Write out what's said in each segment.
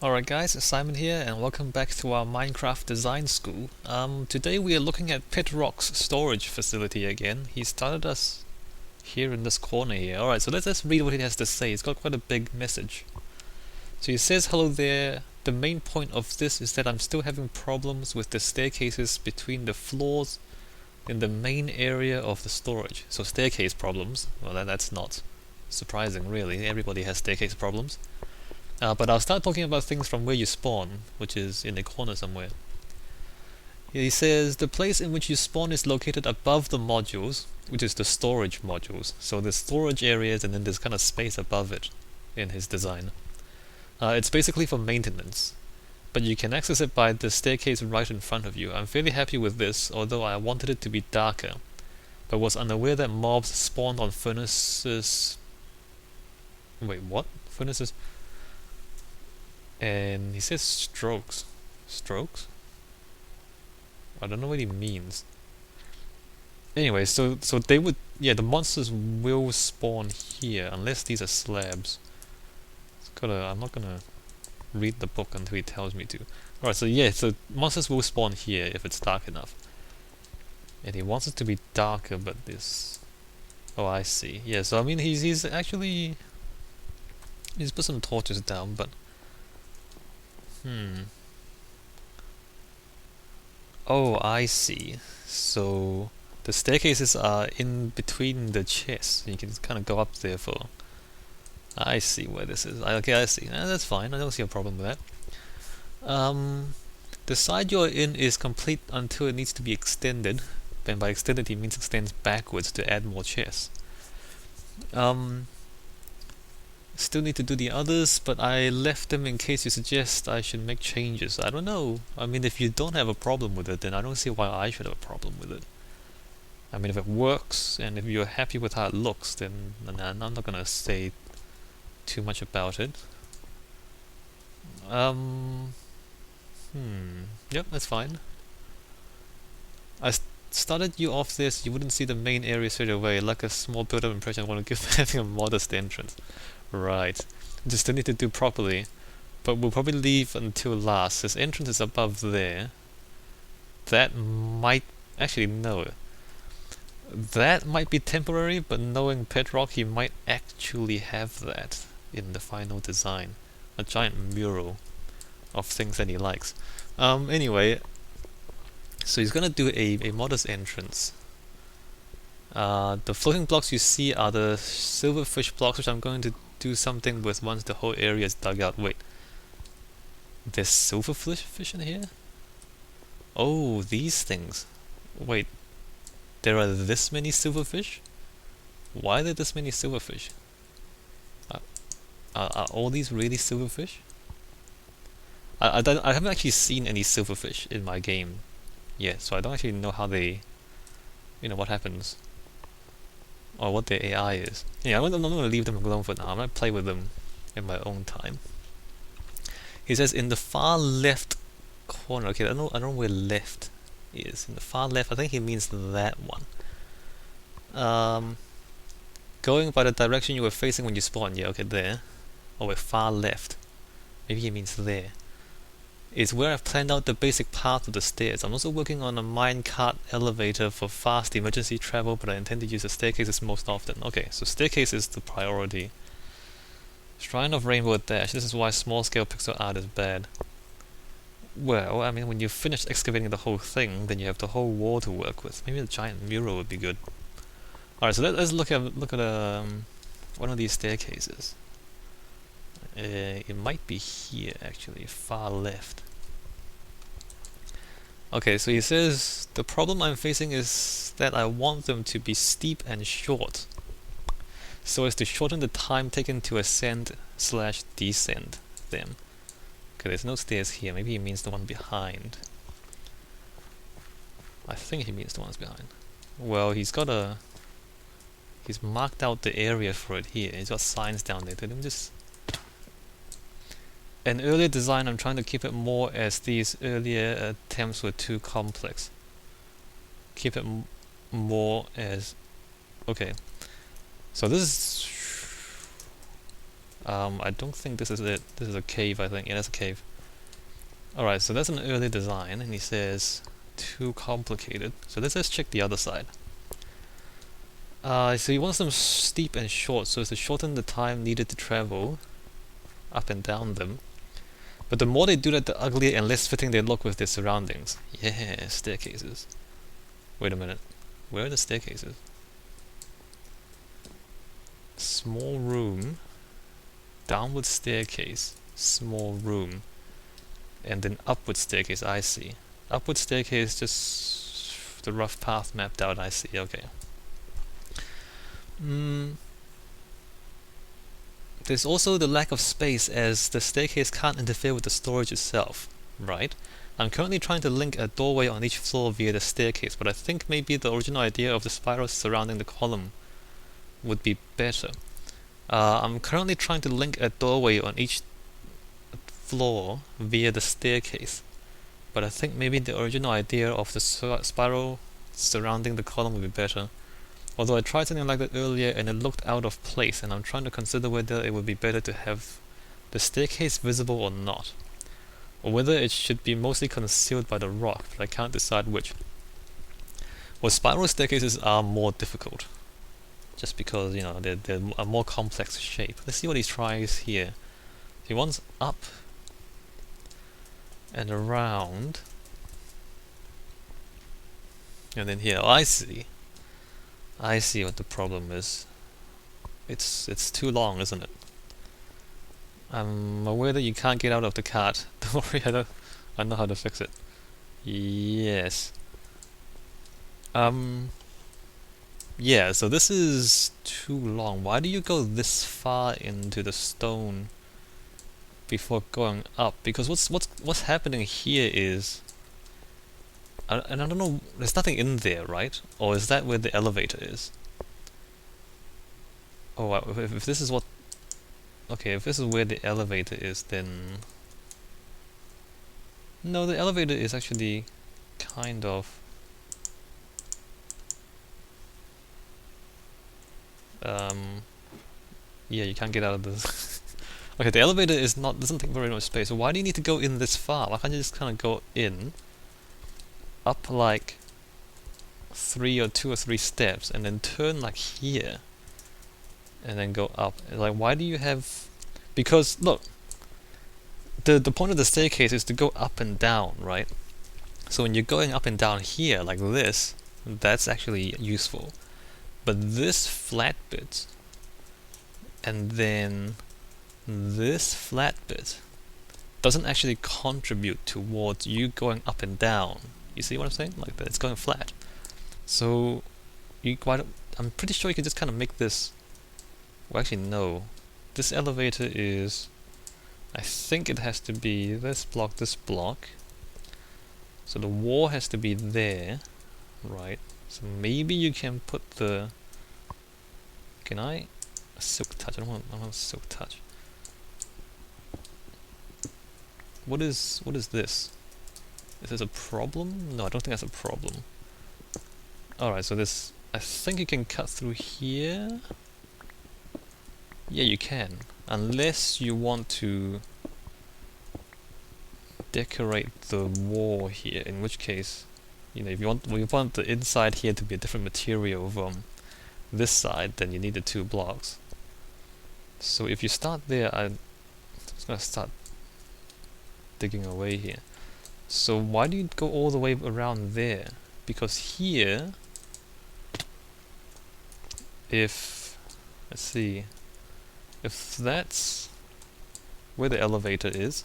Alright guys, Simon here and welcome back to our Minecraft design school. Today we are looking at Petrock's storage facility again. He started us here in this corner here. Alright, so let's read what he has to say. It's got quite a big message. So he says, hello there. The main point of this is that I'm still having problems with the staircases between the floors in the main area of the storage. So staircase problems. Well, that's not surprising really. Everybody has staircase problems. But I'll start talking about things from where you spawn, which is in a corner somewhere. He says, the place in which you spawn is located above the modules, which is the storage modules. So there's storage areas and then there's kind of space above it in his design. It's basically for maintenance, but you can access it by the staircase right in front of you. I'm fairly happy with this, although I wanted it to be darker, but was unaware that mobs spawned on furnaces... Wait, what? Furnaces? And he says strokes. Strokes? I don't know what he means. Anyway, so they would, yeah, the monsters will spawn here unless these are slabs. I'm not gonna read the book until he tells me to. Alright, so yeah, so monsters will spawn here if it's dark enough. And he wants it to be darker, but this... Oh, I see. Yeah, so I mean he's actually... He's put some torches down, but... Oh, I see. So the staircases are in between the chests. You can kind of go up there for... I see where this is. Okay, I see. That's fine. I don't see a problem with that. The side you're in is complete until it needs to be extended. And by extended, he means extends backwards to add more chests. Still need to do the others, but I left them in case you suggest I should make changes. I don't know. I mean, if you don't have a problem with it, then I don't see why I should have a problem with it. I mean, if it works, and if you're happy with how it looks, then I'm not gonna say too much about it. Yep, that's fine. I started you off this, you wouldn't see the main area straight away, like a small build-up impression I want to give having a modest entrance. Right. Just still need to do properly, but we'll probably leave until last. His entrance is above there. That might... Actually, no. That might be temporary, but knowing Petrock, he might actually have that in the final design. A giant mural of things that he likes. Anyway, so he's gonna do a modest entrance. The floating blocks you see are the silverfish blocks, which I'm going to do something with once the whole area is dug out. Wait, there's silverfish in here? Oh, these things. Wait, there are this many silverfish? Why are there this many silverfish? Are all these really silverfish? I haven't actually seen any silverfish in my game yet, so I don't actually know how they, what happens, or what their AI is. Yeah, I'm not going to leave them alone for now. I'm going to play with them in my own time. He says in the far left corner. Okay, I don't know where left is. In the far left, I think he means that one. Going by the direction you were facing when you spawned. Yeah, okay, there. Oh, wait, far left. Maybe he means there. Is where I've planned out the basic path of the stairs. I'm also working on a minecart elevator for fast emergency travel, but I intend to use the staircases most often. Okay, so staircase is the priority. Shrine of Rainbow Dash. This is why small-scale pixel art is bad. Well, I mean, when you've finished excavating the whole thing, then you have the whole wall to work with. Maybe a giant mural would be good. Alright, so let's look at one of these staircases. It might be here, actually, far left. Okay, so he says, the problem I'm facing is that I want them to be steep and short, so as to shorten the time taken to ascend/descend them. Okay, there's no stairs here. Maybe he means the one behind. I think he means the ones behind. Well, he's marked out the area for it here. He's got signs down there. Let him just... An earlier design, I'm trying to keep it more as these earlier attempts were too complex. Keep it more as... Okay. So this is... I don't think this is it. This is a cave, I think. Yeah, that's a cave. Alright, so that's an early design, and he says too complicated. So let's just check the other side. So he wants them steep and short, so as to shorten the time needed to travel up and down them. But the more they do that, the uglier and less fitting they look with their surroundings. Yeah, staircases. Wait a minute. Where are the staircases? Small room, downward staircase, small room, and then upward staircase, I see. Upward staircase, just the rough path mapped out, I see, okay. There's also the lack of space, as the staircase can't interfere with the storage itself, right? I'm currently trying to link a doorway on each floor via the staircase, but I think maybe the original idea of the spirals surrounding the column would be better. I'm currently trying to link a doorway on each floor via the staircase, but I think maybe the original idea of the spiral surrounding the column would be better. Although I tried something like that earlier and it looked out of place, and I'm trying to consider whether it would be better to have the staircase visible or not, or whether it should be mostly concealed by the rock, but I can't decide which. Well, spiral staircases are more difficult, just because, you know, they're a more complex shape. Let's see what he tries here. He wants up and around, and then here. Oh, I see what the problem is. It's too long, isn't it? I'm aware that you can't get out of the cart. Don't worry, I know how to fix it. Yes. Yeah, so this is too long. Why do you go this far into the stone before going up? Because what's happening here is, and I don't know, there's nothing in there, right? Or is that where the elevator is? Oh, wow, if this is what... Okay, if this is where the elevator is, then... No, the elevator is actually kind of... yeah, you can't get out of this. Okay, the elevator doesn't take very much space, so why do you need to go in this far? Why can't you just kind of go in, up like 2 or 3 steps, and then turn like here, and then go up? Like, why do you have... Because, look, the point of the staircase is to go up and down, right? So when you're going up and down here, like this, that's actually useful. But this flat bit, and then this flat bit, doesn't actually contribute towards you going up and down. You see what I'm saying? Like that, it's going flat. So I'm pretty sure you can just kind of make this... Well, actually no. This elevator is... I think it has to be this block. So the wall has to be there, right? So maybe you can put the... Can I... A silk touch. I don't want silk touch. What is this? Is this a problem? No, I don't think that's a problem. Alright, so this... I think you can cut through here. Yeah, you can. Unless you want to decorate the wall here, in which case, you know, if you want the inside here to be a different material from this side, then you need the 2 blocks. So if you start there, I'm just gonna start digging away here. So why do you go all the way around there? Because here, if... let's see... If that's where the elevator is,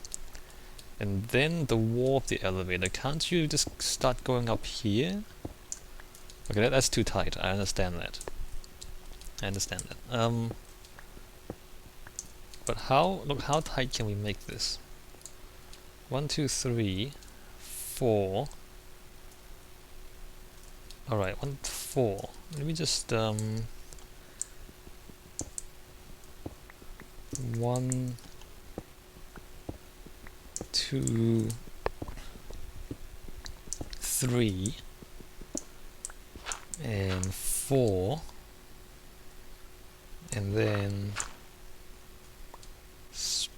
and then the wall of the elevator, can't you just start going up here? Okay, that's too tight. I understand that. But look, how tight can we make this? 1, 2, 3, 4. Alright, 4. Let me just 1, 2, 3, and 4, and then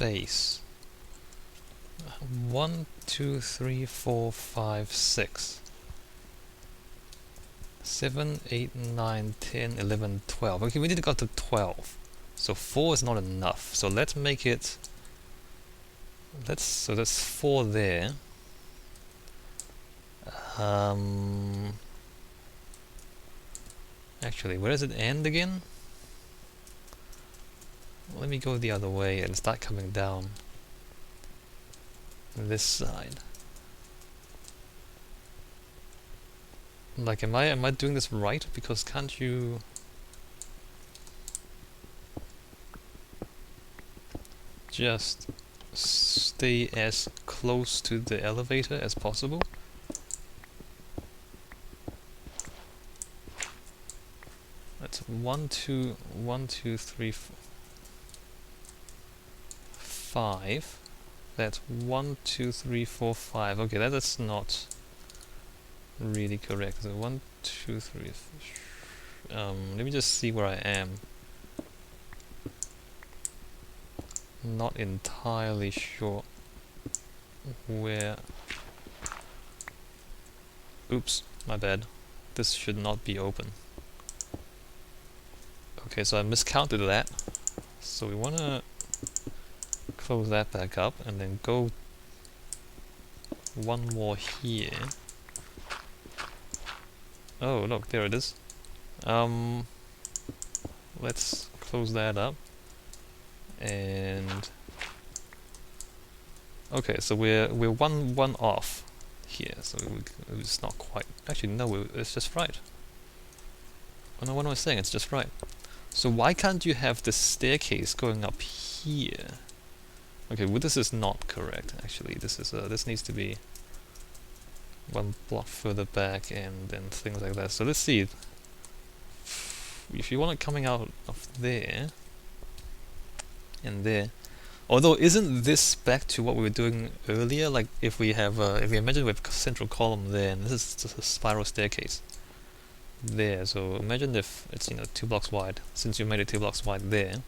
space. 1, 2, 3, 4, 5, 6, 7, 8, 9, 10, 11, 12. Okay, we need to go to 12. So 4 is not enough. So let's make it... so that's 4 there. Actually, where does it end again? Let me go the other way and start coming down this side. Like, am I doing this right? Because can't you... just stay as close to the elevator as possible? That's 1, 2, 1, 2, 3, 4, 5. That's 1, 2, 3, 4, 5. Okay, that is not really correct. So 1, 2, 3. Let me just see where I am. Not entirely sure where. Oops, my bad. This should not be open. Okay, so I miscounted that. So we wanna close that back up and then go one more here. Oh, look, there it is. Let's close that up. And okay, so we're one off here, so it's not quite. Actually, no, it's just right. Oh no, what am I saying? It's just right. So why can't you have the staircase going up here? Okay, well this is not correct. Actually, this needs to be one block further back, and then things like that. So let's see. If you want it coming out of there and there, although isn't this back to what we were doing earlier? Like if we have, if we imagine we have a central column there, and this is just a spiral staircase there. So imagine if it's 2 blocks wide. Since you made it 2 blocks wide there,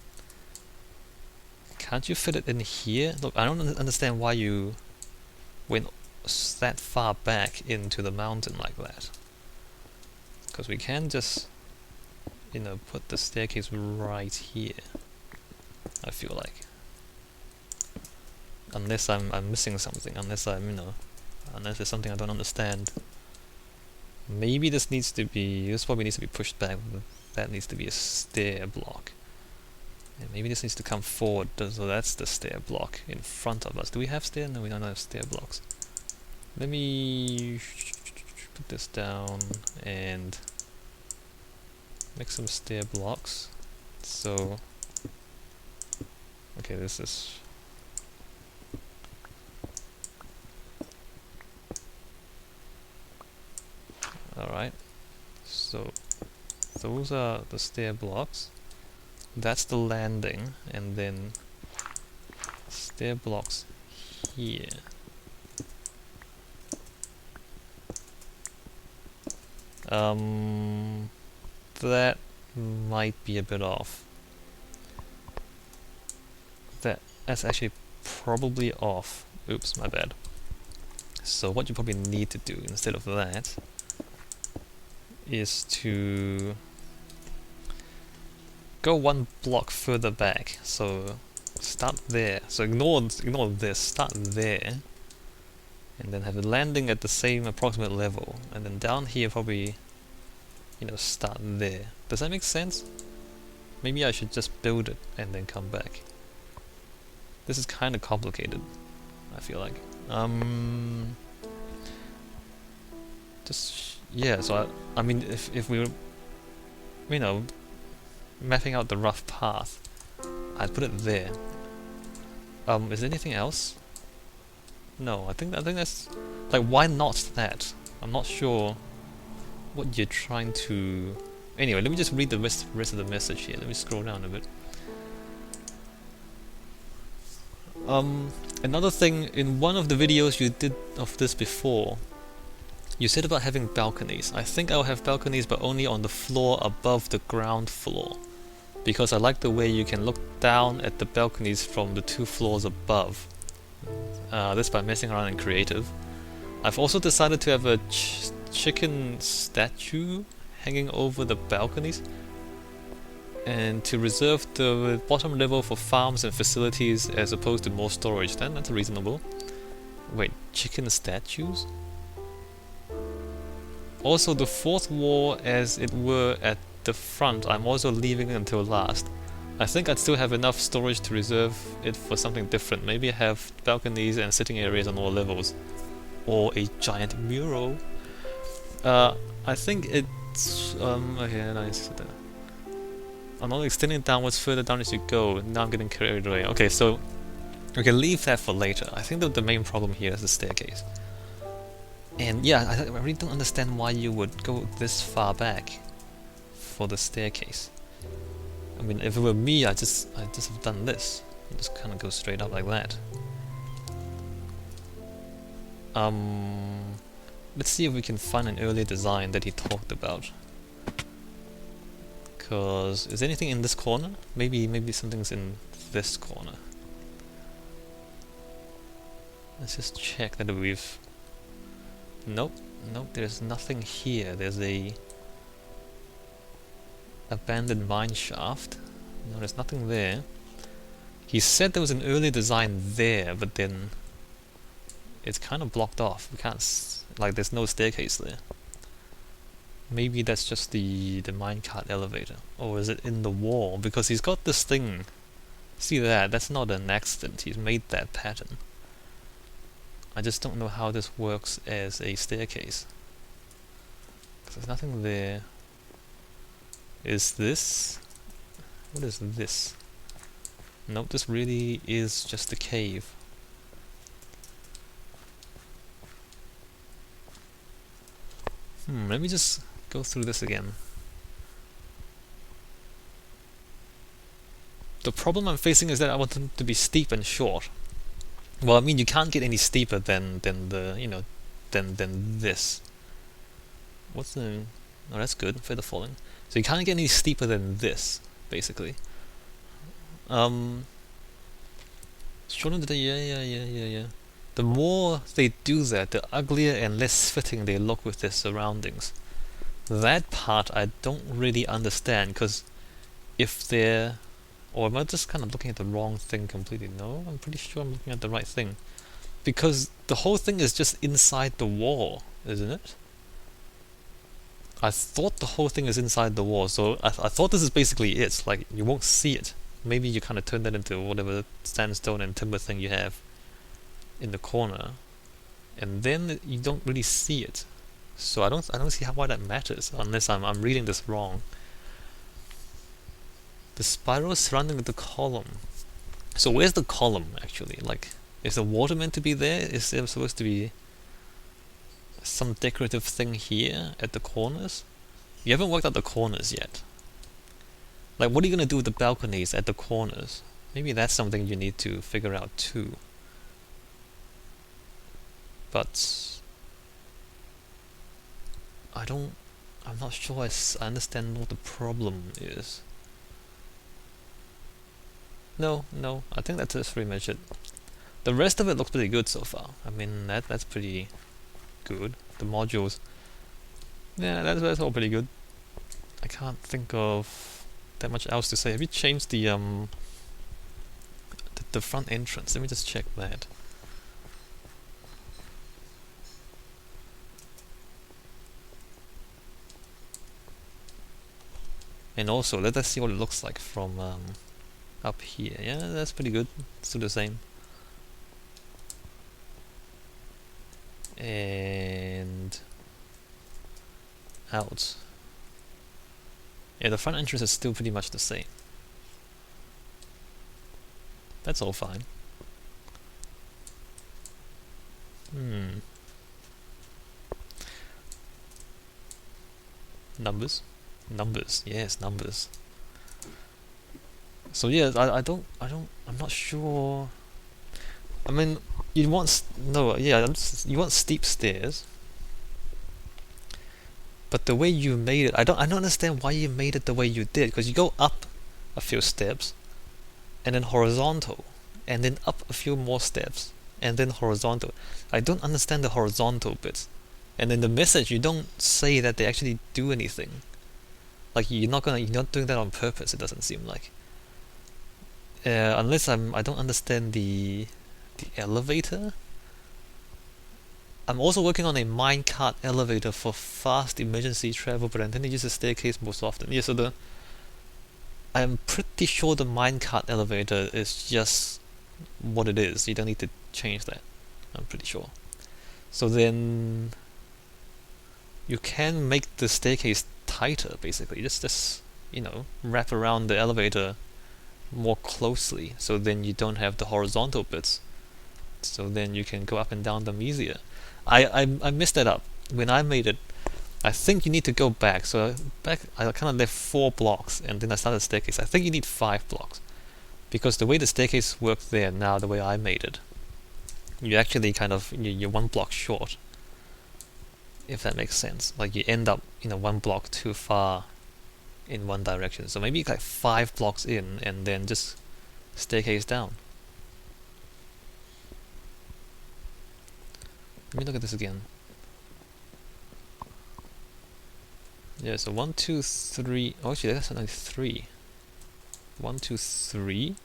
can't you fit it in here? Look, I don't understand why you went that far back into the mountain like that. Because we can just put the staircase right here, I feel like. Unless I'm missing something, unless unless there's something I don't understand. Maybe this probably needs to be pushed back. That needs to be a stair block. And maybe this needs to come forward, so that's the stair block in front of us. Do we have stair? No, we don't have stair blocks. Let me put this down and make some stair blocks. So, okay, this is... Alright, so those are the stair blocks. That's the landing, and then stair blocks here. That might be a bit off. That's actually probably off. Oops, my bad. So what you probably need to do instead of that is to go 1 block further back. So start there. So ignore this. Start there, and then have the landing at the same approximate level, and then down here probably start there. Does that make sense? Maybe I should just build it and then come back. This is kind of complicated, I feel like. Yeah, so I mean, if we were, mapping out the rough path, I'd put it there. Is there anything else? No, I think that's like, why not that? I'm not sure what you're trying to... Anyway, let me just read the rest of the message here. Let me scroll down a bit. Another thing, in one of the videos you did of this before, you said about having balconies. I think I'll have balconies, but only on the floor above the ground floor. because I like the way you can look down at the balconies from the 2 floors above. This by messing around in creative. I've also decided to have a chicken statue hanging over the balconies, and to reserve the bottom level for farms and facilities as opposed to more storage. Then that's reasonable. Wait, chicken statues? Also, the 4th wall, as it were, at the front, I'm also leaving it until last. I think I'd still have enough storage to reserve it for something different. Maybe have balconies and sitting areas on all levels. Or a giant mural. I think it's... okay, nice. I'm not extending downwards further down as you go. Now I'm getting carried away. Okay, so we can leave that for later. I think that the main problem here is the staircase. And yeah, I really don't understand why you would go this far back for the staircase. I mean, if it were me, I just have done this. You just kind of go straight up like that. Let's see if we can find an earlier design that he talked about. Cause is anything in this corner? Maybe something's in this corner. Let's just check that we've... Nope, there's nothing here. There's a abandoned mine shaft. No, there's nothing there. He said there was an earlier design there, but then it's kind of blocked off. We can't like there's no staircase there. Maybe that's just the minecart elevator. Or is it in the wall? Because he's got this thing. See that? That's not an accident. He's made that pattern. I just don't know how this works as a staircase. 'Cause there's nothing there. Is this? What is this? Nope, this really is just a cave. Let me just go through this again. The problem I'm facing is that I want them to be steep and short. Well, I mean, you can't get any steeper than the, you know, than this. What's the... Oh, that's good, feather falling. So you can't get any steeper than this, basically. Shorten the... Yeah. The more they do that, the uglier and less fitting they look with their surroundings. That part I don't really understand, because if they're... Or am I just kind of looking at the wrong thing completely? No, I'm pretty sure I'm looking at the right thing. Because the whole thing is just inside the wall, isn't it? I thought the whole thing is inside the wall, so I thought this is basically it. Like, you won't see it. Maybe you kind of turn that into whatever sandstone and timber thing you have in the corner, and then you don't really see it. So I don't see why that matters, unless I'm reading this wrong. The spiral surrounding the column. So where's the column actually? Like, is the water meant to be there? Is there supposed to be some decorative thing here at the corners? You haven't worked out the corners yet. Like, what are you gonna do with the balconies at the corners? Maybe that's something you need to figure out too. But I'm not sure I understand what the problem is. No, I think that's pretty much it. The rest of it looks pretty good so far. I mean, that's pretty good. The modules, yeah, that's all pretty good. I can't think of that much else to say. Have you changed the front entrance? Let me just check that. And also, let us see what it looks like from up here. Yeah, that's pretty good. Still the same. And out. Yeah, the front entrance is still pretty much the same. That's all fine. Numbers? Numbers, yes, numbers. So yeah, I'm not sure. I mean, you want you want steep stairs, but the way you made it, I don't understand why you made it the way you did. Because you go up a few steps, and then horizontal, and then up a few more steps, and then horizontal. I don't understand the horizontal bits. And in the message, you don't say that they actually do anything. Like you're not doing that on purpose. It doesn't seem like. Unless I don't understand the elevator. I'm also working on a minecart elevator for fast emergency travel, but I tend to use the staircase most often. Yeah, so I'm pretty sure the minecart elevator is just what it is. You don't need to change that. I'm pretty sure. So then you can make the staircase tighter, basically. Just wrap around the elevator more closely, so then you don't have the horizontal bits. So then you can go up and down them easier. I messed that up when I made it. I think you need to go back. So I kind of left 4 blocks, and then I started the staircase. I think you need 5 blocks, because the way the staircase works there now, the way I made it, you actually you're 1 block short. If that makes sense. Like you end up 1 block too far in one direction. So maybe like 5 blocks in, and then just staircase down. Let me look at this again. Yeah, so 1, 2, 3. Oh, actually, that's only 3. 1, 2, 3.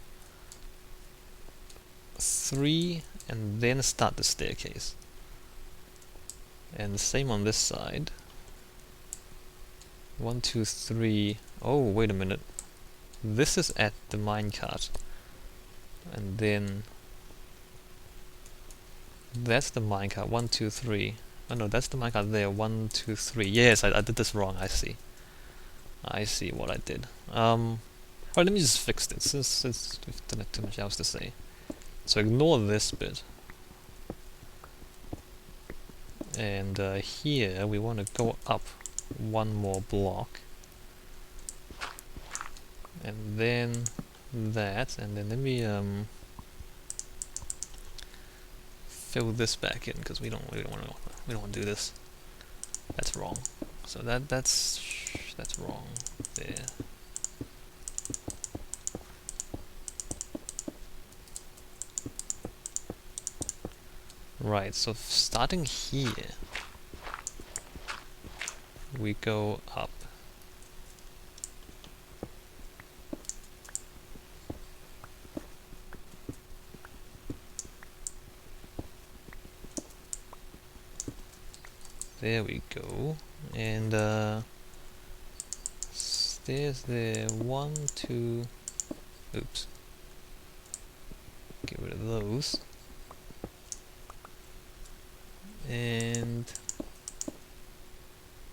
3, and then start the staircase. And the same on this side. 1, 2, 3. Oh, wait a minute. This is at the minecart. And then that's the minecart. 1, 2, 3. Oh no, that's the minecart there. 1, 2, 3. Yes, I did this wrong. I see what I did. Alright, let me just fix this since we've done too much else to say. So ignore this bit. And here we want to go up 1 more block. And then that, and then let me fill this back in, because we don't want to do this. That's wrong. So that's wrong there. Right, so starting here, we go up. There we go. And stairs there. 1, 2. Oops. Get rid of those. And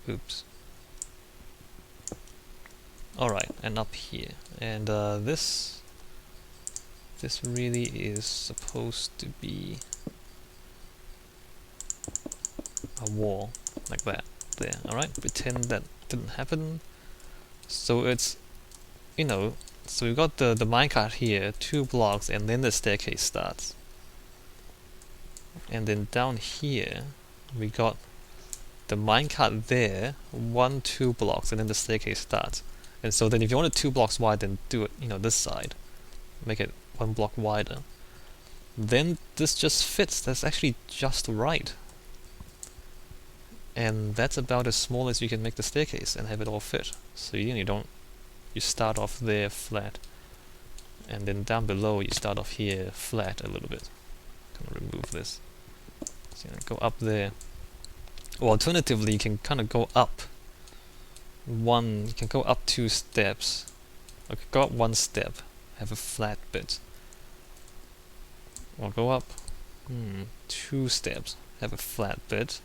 oops. Alright, and up here. And this really is supposed to be a wall like that there. Alright, pretend that didn't happen. So it's so we've got the minecart here, 2 blocks, and then the staircase starts. And then down here we got the minecart there, 1, 2 blocks, and then the staircase starts. And so then if you want it 2 blocks wide, then do it this side, make it 1 block wider. Then this just fits. That's actually just right. And that's about as small as you can make the staircase and have it all fit. So you start off there flat, and then down below you start off here flat a little bit. I'm gonna remove this. So go up there. Or alternatively, you can kind of go up you can go up 2 steps. Okay, go up 1 step, have a flat bit. Or go up 2 steps, have a flat bit.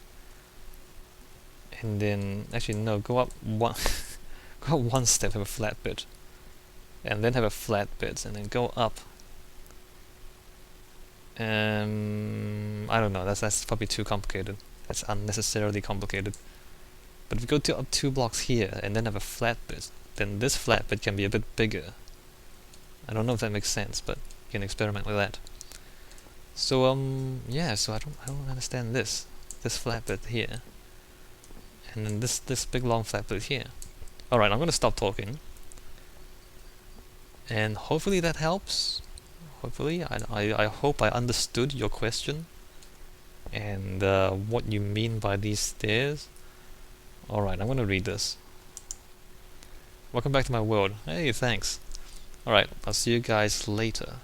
And then, actually no, go up 1 go up 1 step, have a flat bit. And then have a flat bit, and then go up. I don't know, that's probably too complicated. That's unnecessarily complicated. But if you go up 2 blocks here and then have a flat bit, then this flat bit can be a bit bigger. I don't know if that makes sense, but you can experiment with that. So yeah, so I don't understand this flat bit here, and then this big long flat bit here. All right, I'm gonna stop talking. And hopefully that helps. Hopefully, I hope I understood your question and what you mean by these stairs. Alright, I'm gonna read this. Welcome back to my world. Hey, thanks. Alright, I'll see you guys later.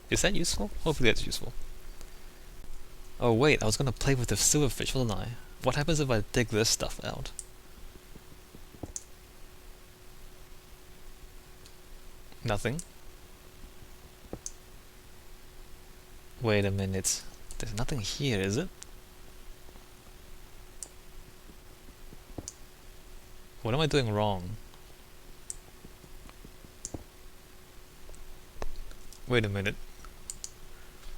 Is that useful? Hopefully that's useful. Oh wait, I was gonna play with the silverfish, wasn't I? What happens if I dig this stuff out? Nothing. Wait a minute. There's nothing here, is it? What am I doing wrong? Wait a minute.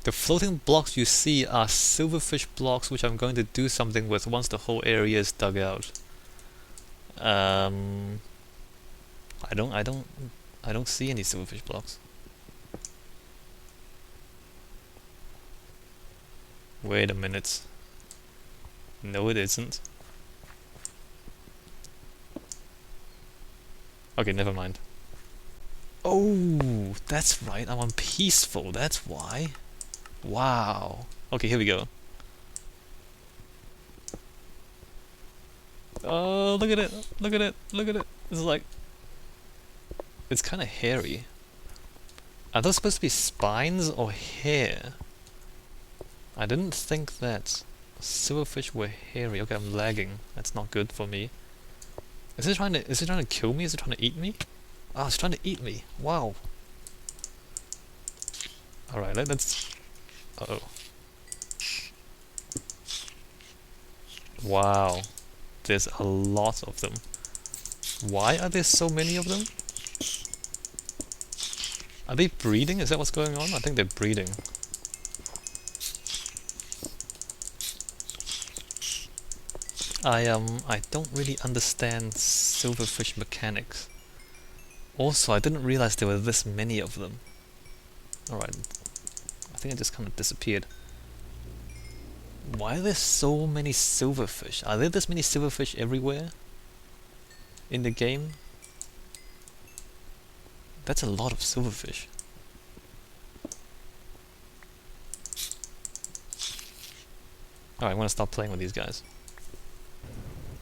The floating blocks you see are silverfish blocks which I'm going to do something with once the whole area is dug out. I don't see any silverfish blocks. Wait a minute. No, it isn't. Okay, never mind. Oh, that's right, I'm on peaceful, that's why. Wow. Okay, here we go. Oh, look at it, look at it, look at it. It's like... It's kinda hairy. Are those supposed to be spines or hair? I didn't think that silverfish were hairy. Okay, I'm lagging. That's not good for me. Is it trying to kill me? Is it trying to eat me? Ah, it's trying to eat me. Wow. Alright, let's... Uh-oh. Wow. There's a lot of them. Why are there so many of them? Are they breeding? Is that what's going on? I think they're breeding. I don't really understand silverfish mechanics. Also, I didn't realize there were this many of them. Alright. I think it just kind of disappeared. Why are there so many silverfish? Are there this many silverfish everywhere? In the game? That's a lot of silverfish. Alright, I want to stop playing with these guys.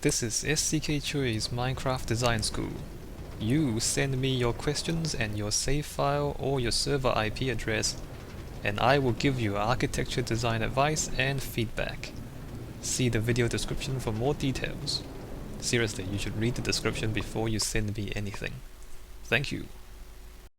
This is SCKChui's Minecraft Design School. You send me your questions and your save file or your server IP address, and I will give you architecture design advice and feedback. See the video description for more details. Seriously, you should read the description before you send me anything. Thank you.